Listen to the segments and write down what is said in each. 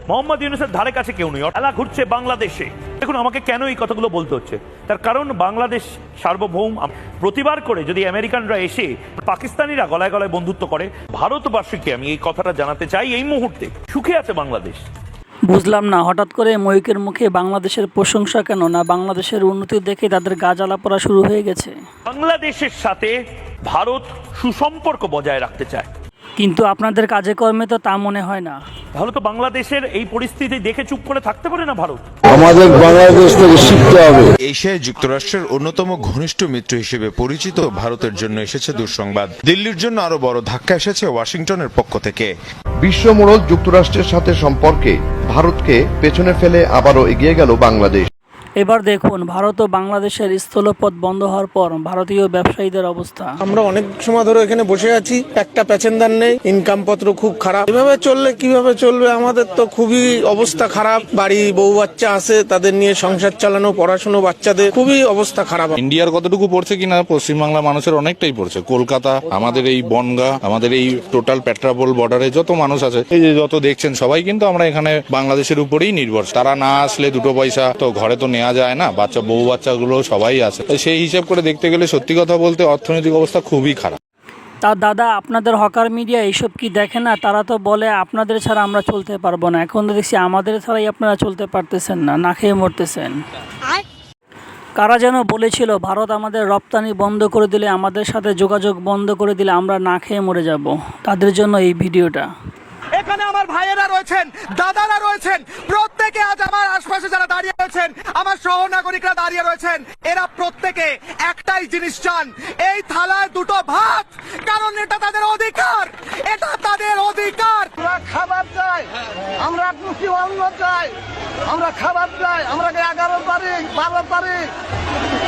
মোহাম্মদ ইউনূসের ধারে কাছে কেউ নেই। খেলা ঘুরছে বাংলাদেশে। দেখুন, আমাকে কেন এই কথাগুলো বলতে হচ্ছে, তার কারণ বাংলাদেশ সার্বভৌম। প্রতিবার করে যদি আমেরিকানরা এসে পাকিস্তানিরা গলায় গলায় বন্ধুত্ব করে, ভারতবাসীকে আমি এই কথাটা জানাতে চাই, এই মুহূর্তে সুখে আছে বাংলাদেশ। বুঝলাম না, হঠাৎ করে ময়ূকের মুখে বাংলাদেশের প্রশংসা কেন? না বাংলাদেশের উন্নতি দেখে তাদের গা জ্বালা পড়া শুরু হয়ে গেছে? বাংলাদেশের সাথে ভারত সুসম্পর্ক বজায় রাখতে চায়, কিন্তু আপনাদের কাজে কর্মে তো তা মনে হয় না। তাহলে তো বাংলাদেশের এই পরিস্থিতি দেখে চুপ করে থাকতে পারে না ভারত। আমাদের বাংলাদেশ থেকে শিখতে হবে। এশিয়ায় যুক্তরাষ্ট্রের অন্যতম ঘনিষ্ঠ মিত্র হিসেবে পরিচিত ভারতের জন্য এসেছে দুঃসংবাদ। দিল্লির জন্য আরো বড় ধাক্কা এসেছে ওয়াশিংটনের পক্ষ থেকে। বিশ্বমোড়ল যুক্তরাষ্ট্রের সাথে সম্পর্কে ভারতকে পেছনে ফেলে আবারও এগিয়ে গেল বাংলাদেশ। এবার দেখুন, ভারত ও বাংলাদেশের স্থলপথ বন্ধ হওয়ার পর ভারতীয় ব্যবসায়ীদের অবস্থা। আমরা অনেক সময় ধরে এখানে বসে আছি, একটা প্যাসেঞ্জার নেই, ইনকাম পত্র খুব খারাপ। এভাবে চললে কিভাবে চলবে? আমাদের তো খুবই অবস্থা খারাপ। বাড়ি বউ বাচ্চা আছে, তাদের নিয়ে সংসার চালানো, পড়াশোনা, বাচ্চাদের খুবই অবস্থা খারাপ। ইন্ডিয়ার কতটুকু পড়ছে কিনা পশ্চিমবাংলার মানুষের অনেকটাই পড়ছে। কলকাতা, আমাদের এই বনগাঁ, আমাদের এই টোটাল পেট্রাপোল বর্ডারে যত মানুষ আছে, এই যে যত দেখছেন সবাই কিন্তু আমরা এখানে বাংলাদেশের উপরেই নির্ভর। তারা না আসলে দুটো পয়সা তো ঘরে তো নেওয়া যায় না, বাচ্চা বউ বাচ্চাগুলো সবাই আছে। সেই হিসাব করে দেখতে গেলে সত্যি কথা বলতে অর্থনৈতিক অবস্থা খুবই খারাপ। তার দাদা, আপনাদের হকার মিডিয়া এইসব কি দেখে না? তারা তো বলে আপনাদের ছাড়া আমরা চলতে পারবো না। এখন তো দেখছি আমাদের ছাড়াই আপনারা চলতে পারতেছেন না, না খেয়ে মরতেছেন। কারা যেন বলেছিল ভারত আমাদের রপ্তানি বন্ধ করে দিলে, আমাদের সাথে যোগাযোগ বন্ধ করে দিলে আমরা না খেয়ে মরে যাব। তাদের জন্য এই ভিডিওটা। এখানে আমার ভাইয়েরা রয়েছেন, দাদারা রয়েছেন, প্রত্যেকে আজ আমার আশপাশে যারা দাঁড়িয়ে রয়েছেন, আমার সহনাগরিকরা দাঁড়িয়ে রয়েছেন, এরা প্রত্যেকে একটাই জিনিস চান, এই থালায় দুটো ভাত। কারণ এটা তাদের অধিকার, এটা তাদের অধিকার। আমরা খাবার চাই, আমরা মুখী অন্ন চাই, আমরা খাবার চাই। আমরা 11 তারিখ, 12 তারিখ,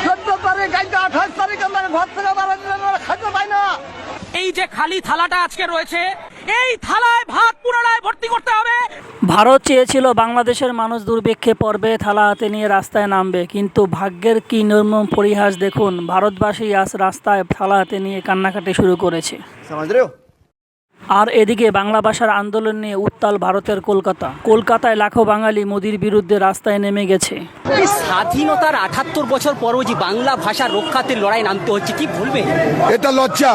14 তারিখ, 28 তারিখ আমরা ঘর থেকে আমরা খাইতে পাই না। এই যে খালি থালাটা আজকে রয়েছে, এই থালায় ভাত পুনরায় ভর্তি করতে হবে। ভারত চেয়েছিল বাংলাদেশের মানুষ দুর্ভিক্ষে পড়বে, থালা হাতে নিয়ে রাস্তায় নামবে, কিন্তু ভাগ্যের কি নির্মম পরিহাস দেখুন, ভারতবাসী আজ রাস্তায় থালা হাতে নিয়ে কান্নাকাটি শুরু করেছে। আর এদিকে বাংলা ভাষার আন্দোলন নিয়ে উত্তাল ভারতের কলকাতায় লাখো বাঙালি মোদির বিরুদ্ধে রাস্তায় নেমে গেছে। স্বাধীনতার 78 বছর পরও যে বাংলা ভাষা রক্ষার্থে লড়াই নামতে হচ্ছে, কি বলবে? এটা লজ্জা,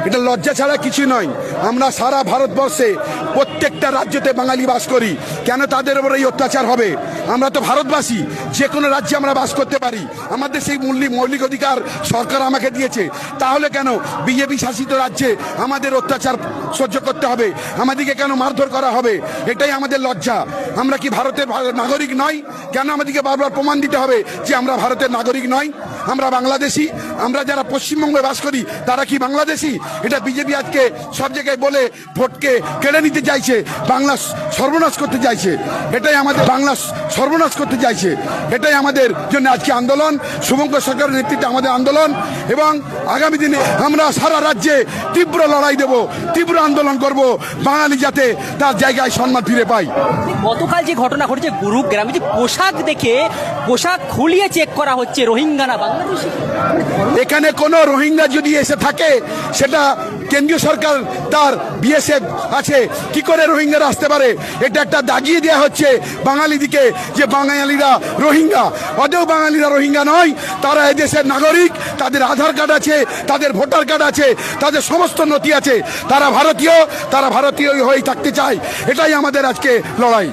এটা লজ্জা ছাড়া কিছু নয়। আমরা সারা ভারতবর্ষে প্রত্যেকটা রাজ্যতে বাঙালি বাস করি, কেন তাদের উপর এই অত্যাচার হবে? আমরা তো ভারতবাসী, যে কোনো রাজ্যে আমরা বাস করতে পারি, আমাদের সেই মৌলিক অধিকার সরকার আমাকে দিয়েছে। তাহলে কেন বিজেপি শাসিত রাজ্যে আমাদের অত্যাচার সহ্য করতে হবে? আমাদেরকে কেন মারধর করা হবে? এটাই আমাদের লজ্জা। আমরা কি ভারতের নাগরিক নই? কেন আমাদেরকে বারবার প্রমাণ দিতে হবে যে আমরা ভারতের নাগরিক নই? আমরা বাংলাদেশি। আমরা যারা পশ্চিমবঙ্গে বাস করি তারা কি বাংলাদেশি? এটা বিজেপি আজকে সব জায়গায় বলে ভোটকে কেড়ে নিতে চাইছে, বাংলা সর্বনাশ করতে চাইছে। এটাই আমাদের বাংলা সর্বনাশ করতে চাইছে। এটাই আমাদের জন্য আজকে আন্দোলন, শুভঙ্কর সরকারের নেতৃত্বে আমাদের আন্দোলন। এবং আগামী দিনে আমরা সারা রাজ্যে তীব্র লড়াই দেব, তীব্র আন্দোলন করব, বাঙালি যাতে তার জায়গায় সম্মান ফিরে পায়। গতকাল যে ঘটনা ঘটেছে গুরুগ্রামে, যে পোশাক দেখে পোশাক খুলিয়ে চেক করা হচ্ছে, রোহিঙ্গা না বাংলাদেশি। এখানে কোনো রোহিঙ্গা যদি এসে থাকে, সেটা কেন্দ্রীয় সরকার, তার বিএসএফ আছে, কি করে রোহিঙ্গারা আসতে পারে? এটা একটা দাগিয়ে দেওয়া হচ্ছে বাঙালিদিকে যে বাঙালিরা রোহিঙ্গা। অদেও বাঙালিরা রোহিঙ্গা নয়, তারা এদেশের নাগরিক, তাদের আধার কার্ড আছে, তাদের ভোটার কার্ড আছে, তাদের সমস্ত নথি আছে, তারা ভারতীয়, তারা ভারতীয় হয়েই থাকতে চায়। এটাই আমাদের আজকে লড়াই।